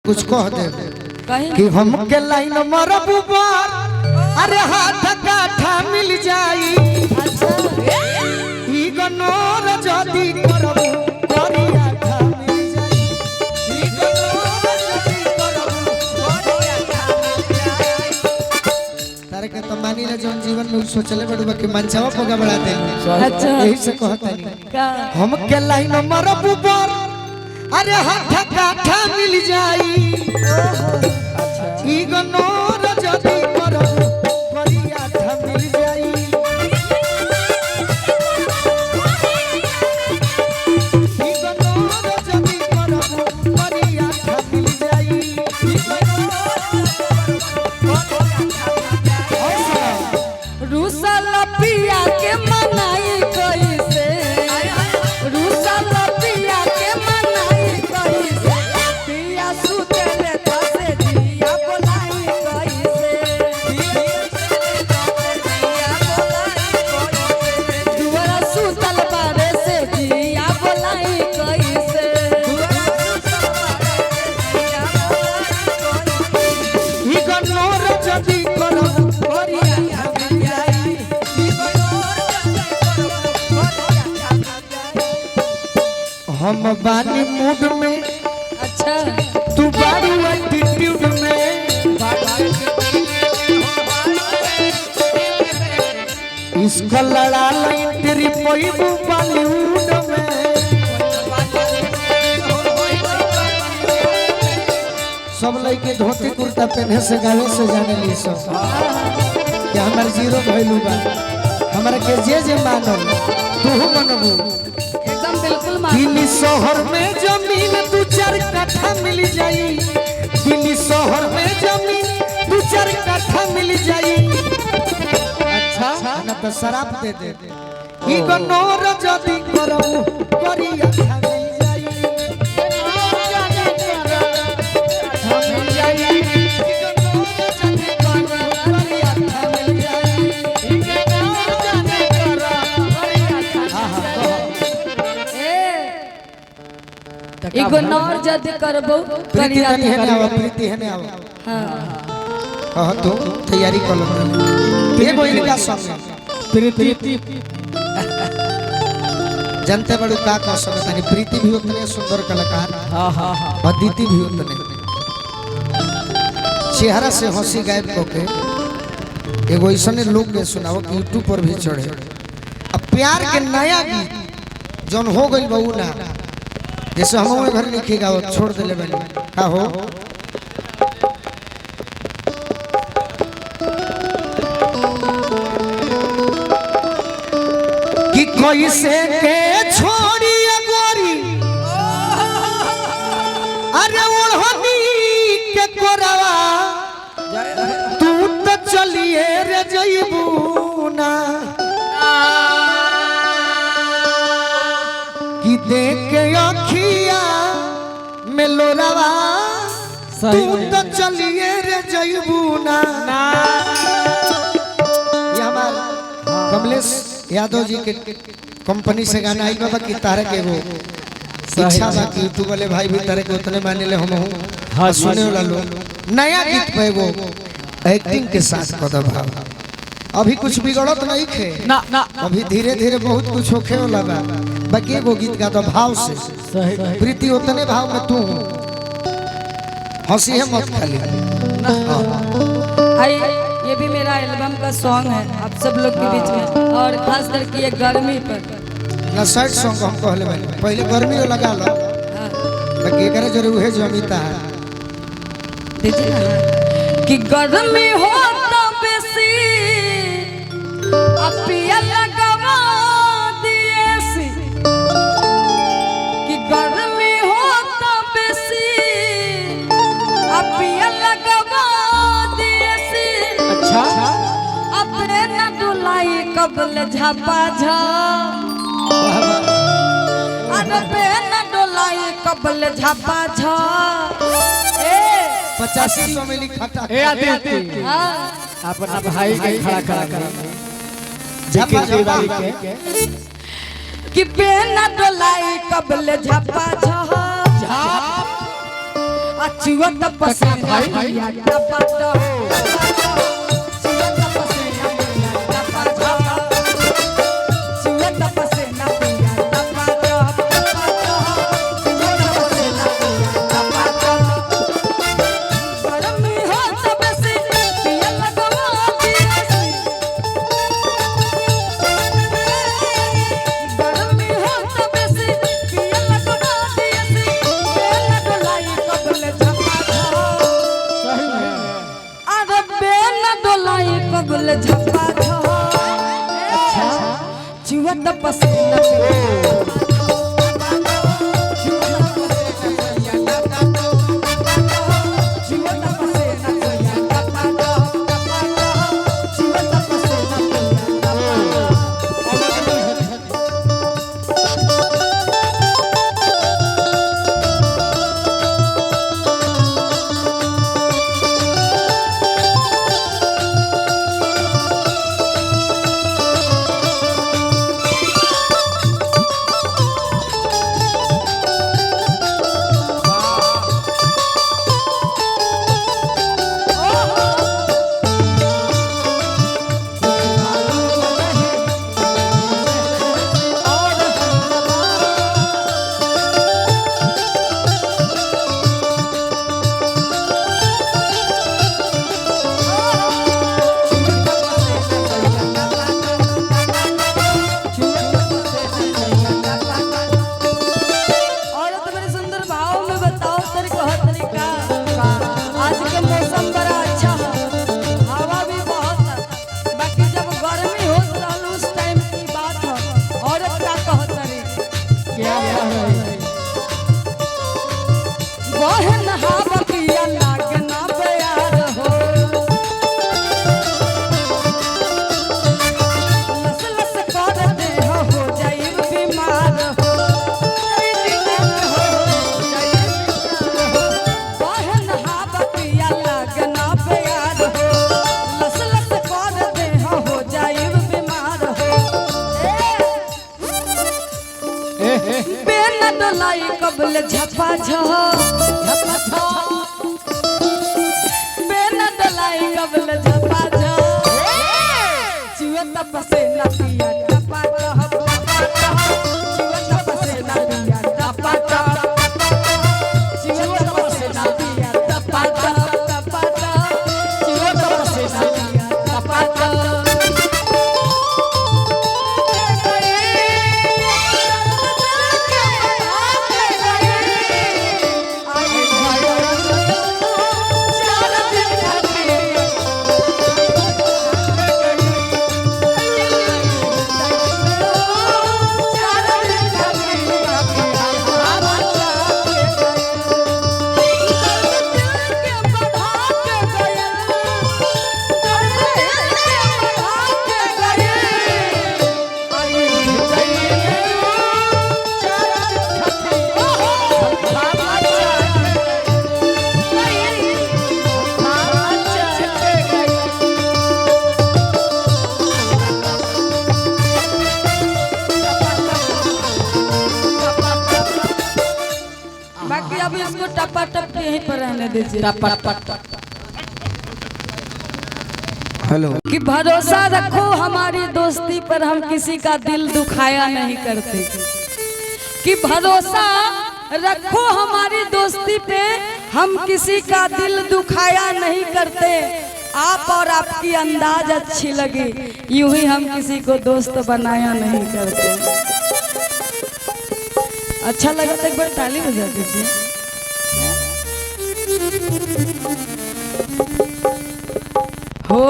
कुछ कह दे कि हम के लाइन मरब ऊपर अरे हाथ काठा मिल जाई ई गनोर जदी करब करिया खा मिल जाई ई गनोर जदी करब करिया खा मिल जाई तारे के तो मानी ले जोन जीवन में सोचले बड़बा के मनचावा पोगा बढ़ा दे अच्छा यही से कहता नहीं हम के लाइन मरब ऊपर अरे हाथ काठा मिल जाई ई गनोर जदी करब करिया खा मिल जाई ई गनोर जदी करब करिया खा मिल जाई ई रूसल पिया के मनाई कैसे रूसल पिया के मनाई कैसे पिया सुतले तसे जिया बोलाई कैसे दुआरा सुतल बारे से जिया बोलाई कैसे ई गनोर जदी करब करिया खा मिल जाई ई गनोर जदी करब हम बानी मूड में अच्छा तू बारी एटीट्यूड में इसको लड़ा लाई तेरी पैबू बॉलीवुड में सब लड़के धोती कुर्ता पहने से गावे से जाने ली सब कि हमार जीरो भइलू बा हमरा के जे मानल तू मनबू एकदम बिल्कुल दिल्ली शहर में जमीन 2-4 कट्ठा मिल जाई दिल्ली शहर में जमीन 2-4 कट्ठा मिल जाई अच्छा ना तो शराब दे दे ई गनोर जदी करब करिया खा मिल जाई खा मिल जाई ई गनोर जदी करब करिया खा मिल जाई ई गनोर जदी करब करिया खा एगो नौर जद करबो प्रीति है ने आवा प्रीति है ने आवा हां कह तू तैयारी कर लो एगो इनका सॉन्ग प्रीति जनते बड़ू का सॉन्ग तानी प्रीति भी उतने सुंदर कलाकार हां हां अदिति भी उतने चेहरा से हंसी गायब होके एगो ऐसने लोग के सुनाओ कि YouTube पर भी चढ़े अब प्यार के नया गीत जौन हो गइल बहु ना जैसे हमारे घर लिखेगा वो छोड़ दे ले बनी का हो कि कोई से के छोड़ी गोरी अरे ओढ़नी के कोरवा तू तो चलिए रे जइबू ना कि देख के अखिया में लोरावा तू तो चलिए रे जइबू ना ये हमार कमलेश यादव जी के कंपनी से गाना आई बाबा की तारे के वो इच्छा बा कि यूट्यूब वाले भाई भी तारे के उतने माने ले हम हां सुने वाला लोग नया गीत पे वो एक्टिंग के साथ कदम भाव अभी कुछ बिगड़त नहीं खे ना ना अभी धीरे धीरे बहुत कुछ होखे वाला बा बाकी एगो गीत गा दो भाव से प्रीति उतने भाव में तू हंसी है मत खाली आई ये भी मेरा एल्बम का सॉन्ग है आप सब लोग के बीच में और खास करके ये गर्मी पर ना सैड सॉन्ग हम कहले भाई पहले गर्मी में लगा लो बाकी एकरे जरूर है जो अमिता है दीजिए ना कि गर्मी हो तो बेसी अपिया लगवा दिए सी कि गर्मी हो तो बेसी अपिया लगवा दिए सी अच्छा अपने न डुलाई कबल झापा झा अरे न डुलाई कबल झापा झा 8500 में लिखा ए आदित्य हाँ अपना भाई के खड़ा खड़ा कर झपा झपा कि बेना डोलाई कबल झपा झा अचुआ तपसेना पिया टपटा चुआ तपसेना पिया टपटा चुआ तपसेना पिया टपटा चुआ तपसेना पिया टपटा गरमी हो तब से पिया लगवा दिया से गरमी हो तब से पिया लगवा दिया से बेला डोलाई कबल झपा सही में अरे बेला डोलाई कबल झपा अच्छा चुआ तपसेना कबल झपा झपा बेना डलाई कबल झपा चुआ तपसेना पिया टपा चुआ तपसेना पिया टपा चुआ तपसेना पिया टपा चुआ तपसेना पिया टपा बाकी अब इसको टपा टप यहीं पर रहने दीजिए। हेलो कि भरोसा रखो हमारी दोस्ती पर, हम किसी का दिल दुखाया नहीं करते। कि भरोसा रखो हमारी दोस्ती पे, हम किसी का दिल दुखाया नहीं करते। आप और आपकी अंदाज अच्छी लगी, यूं ही हम किसी को दोस्त बनाया नहीं करते। अच्छा लगा तो एक बार ताली बजा दीजिए। हो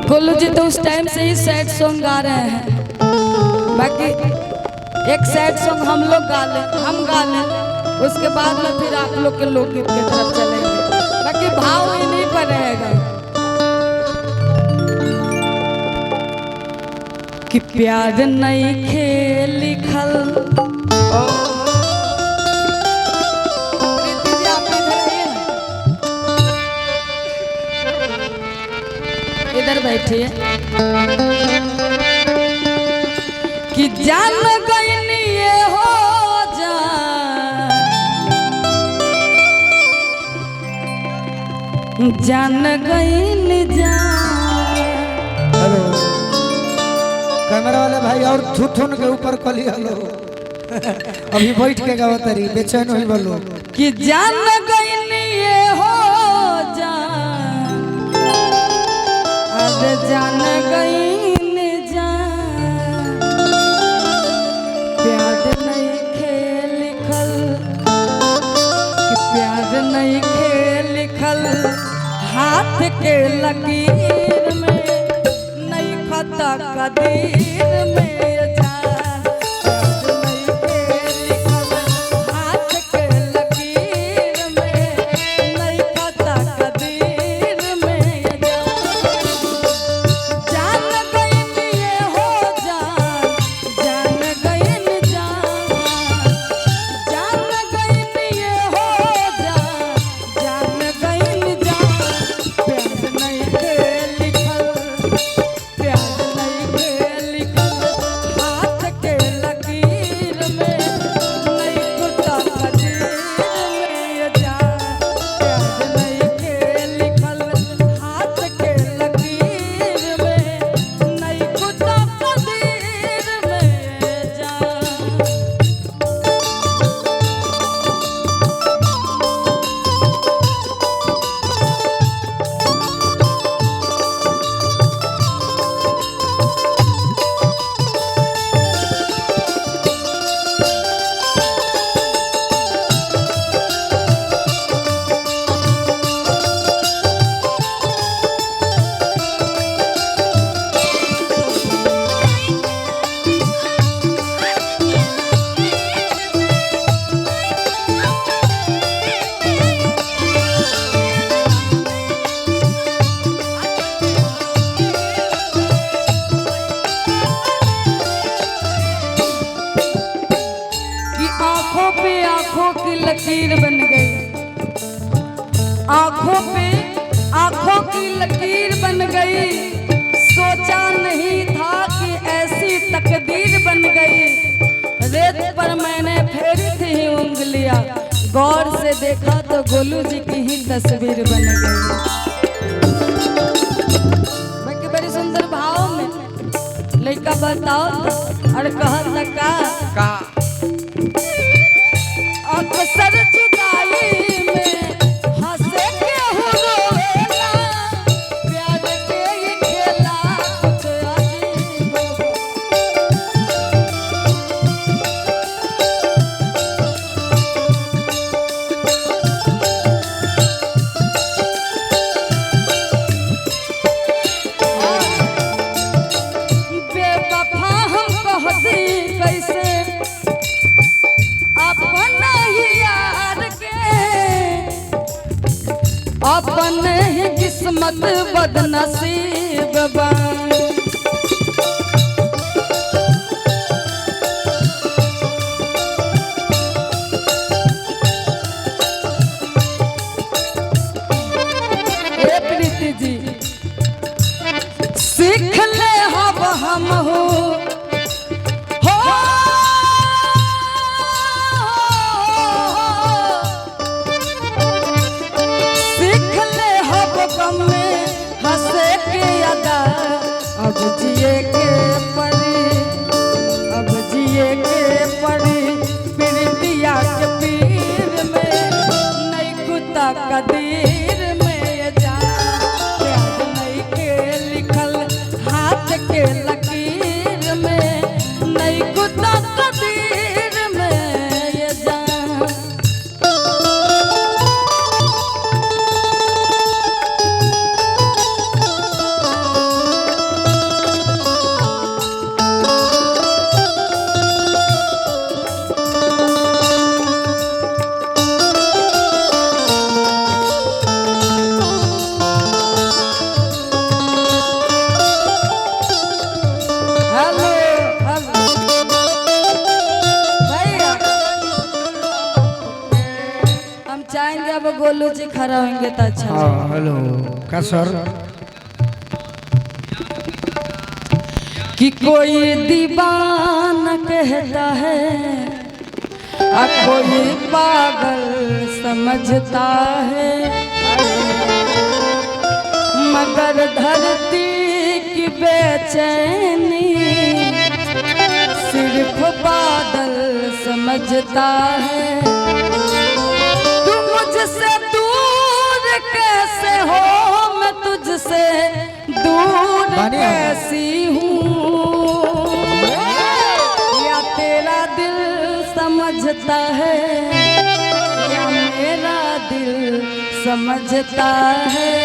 गोलू जी तो उस टाइम से ही सैड सॉन्ग गा रहे हैं, बाकी एक सैड सॉन्ग हम लोग गा लें, उसके बाद में फिर आप लोग के लोकगीत की तरफ चलेंगे। बाकी भाव इन्हीं पर रहेगा कि प्यार नहीं खेल लिखल। इधर बैठिए। कि जान गईनी ये हो जान गई जान। हेलो कैमरा वाले भाई और थुथुन के ऊपर कली हेलो अभी बैठ के गावत रही बेचैन हुई बोलो कि जान गई ये हो जान, अब जान गई जान। प्यार नहीं खेल लिखल कि प्यार नहीं खेल लिखल हाथ के लकीर में, नहीं खता कदीर में जान। प्यार नहीं खेल लिखल हाथ के लकीर में, नहीं खता कदीर में जान। जान गई ये हो जान, जान गई जान। जान गई ये हो जान, जान गई जान। प्यार नहीं खेल लिखल, प्यार नहीं खेल लिखल हाथ के लकीर में, नहीं कुत्ता कदीर में जान। प्यार नहीं खेल लिखल हाथ के लकीर में, नहीं कुत्ता कदीर में जान। कि आंखों पे आंखों की लकीर बन गई, आंखों पे आंखों की लकीर बन गई। सोचा नहीं था कि ऐसी तकदीर बन गई। रेत पर मैंने फेरी थी उंगलियां, गौर से देखा तो गोलू जी की ही तस्वीर बन गई। बाकी बड़ी सुंदर भाव में लड़का बताओ और कहता का अक्सर जुदाई में हंसे के रोवेला, प्यार के ये खेला कुछ अजीब हो। बेवफा हम कहती कैसे अपना ही यार के, अपने ही किस्मत बदनसीब बा। ए प्रीति जी सीख ले अब हम हो सीख ले हब गम में हंसे के अदा। अब जिए के पड़ी, अब जिए के पड़ी प्रीतिया के पीर में, नहीं कुत्ता कदीर में जान। प्यार नहीं के लिखल हाथ के लकीर में, नहीं कुत्ता कदीर में ये जान। हेलो हेलो भैया, हम चाहेंगे अब गोलू जी खड़ा होंगे तो अच्छा हाँ लगेगा। हेलो का सर कि कोई दीवाना कहता है और कोई पागल समझता है। मगर धरती की बेचैनी सिर्फ बादल समझता है। तू मुझसे दूर कैसे हो, मैं तुझसे दूर कैसी हूँ, या तेरा दिल समझता है या मेरा दिल समझता है।